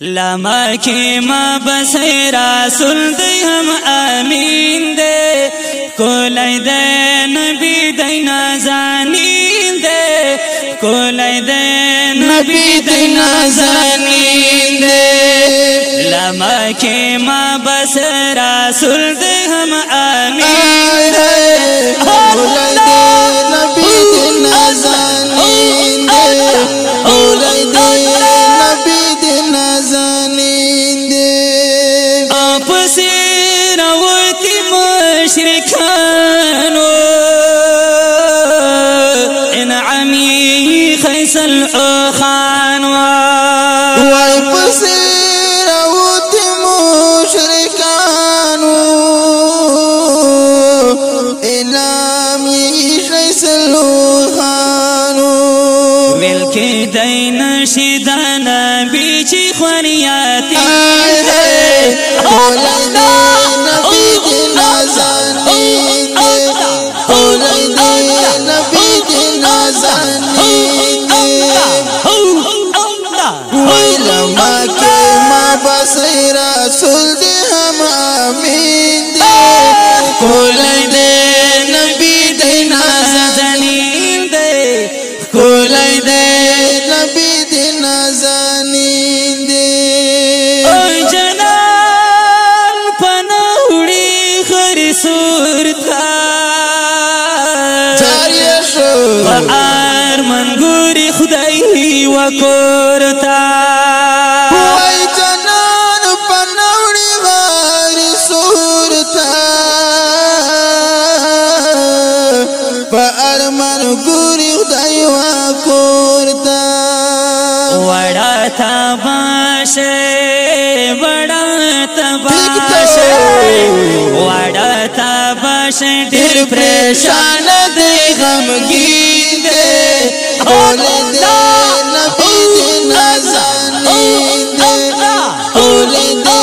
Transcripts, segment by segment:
لما کی ما بس رسول دی هم امین دے کولی دے نبی دی نازنین دے کولی دے نبی دی نازنین دے لما کی ما بس رسول دی هم امین دے کولی دے نبی دی نازنین دے کولی دے مشركانو انعمي خيس الأخانو والبصير وتي مشركانو انعمي خيس الأخانو ملكي دين شدانا بيجي خورياتي بصير رسول دي هم امين دي کولی دے نبی دی نازنین دے کولی دے نبی دي نازنين دي اوی جنان پنوڑی خری صورتا جاریه شو پعار منگوری خدای وکورتا فأرمان گوری خدای وکورتا وڑا تباشه وڑا تباشه وڑا تباشه ډیر پریشان دی غمگین دی کولی دے نبی دی نازنین دے کولی دے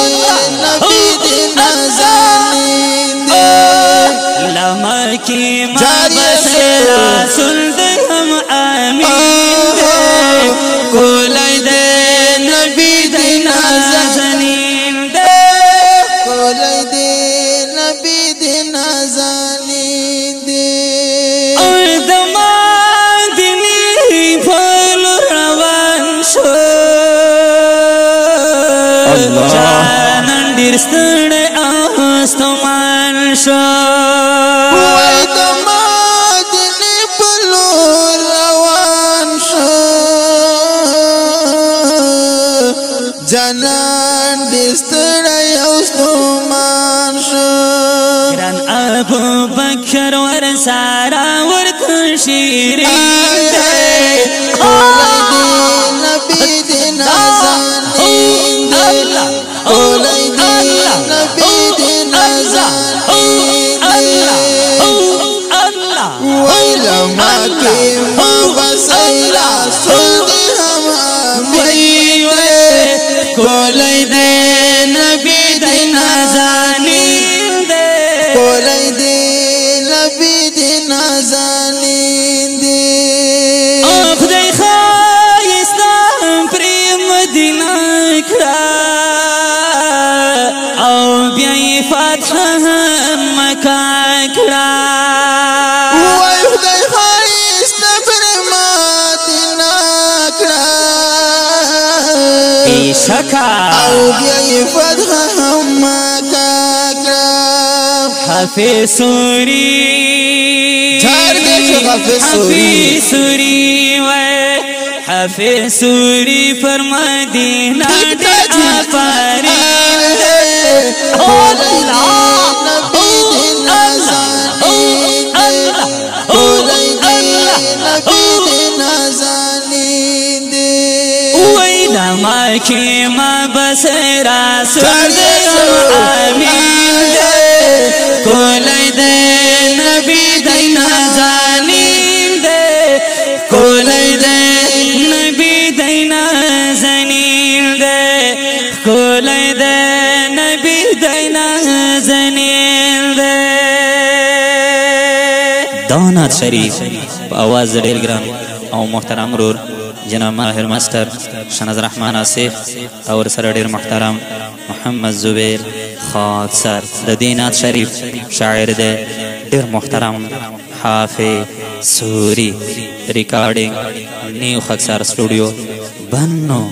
نبی دی نازنین دے لما کی ما بس رسول دی هم امین دے کولی دے نبی دی نازنین دے کولی دے نبی دی نازنین دے اور دمان دینی پھول روان شو جانن ډیر ستړی آستمان شو جانان دستړی اوستمان شو ګران ابو بکر ور سارا ورته شیرین دی نبی دی نازنین دی کولی دی نبی دی نازنین دی ویلما کی ما بسی رسول دی هم امین کولی دے نبی دی نازنین دے کولی دی نبی دی نازنین دی خدای خایستا پری مدینہ کړه او بیا فتح مکه کړه وای خدای خایستا پری مدینہ کړه شکا او بیا فتح مکه کړه حافظ سوری چار دې حافظ سوری وای حافظ سوری پر مدینہ ډېر آفرین الله نبی دی نازنین دی کولی دی نبی دی نازنین دی وای لما کی ما بس رسول دی امین دی کولی دی نبی دی نازنین دی کولی دی نبی دی نازنین دی کولی دی نبی دی نازنین دی دانات شریف په आवाज ډېر ګران او محترم رور جناب ماهر ماستر شناز رحمان آصف اور سره ډیر محترم محمد زبیر خاکسر د دینات شریف شاعر دی ډیر محترم حافظ سوری ریکارڈنگ نیو خاکسر سٹوڈیو بنو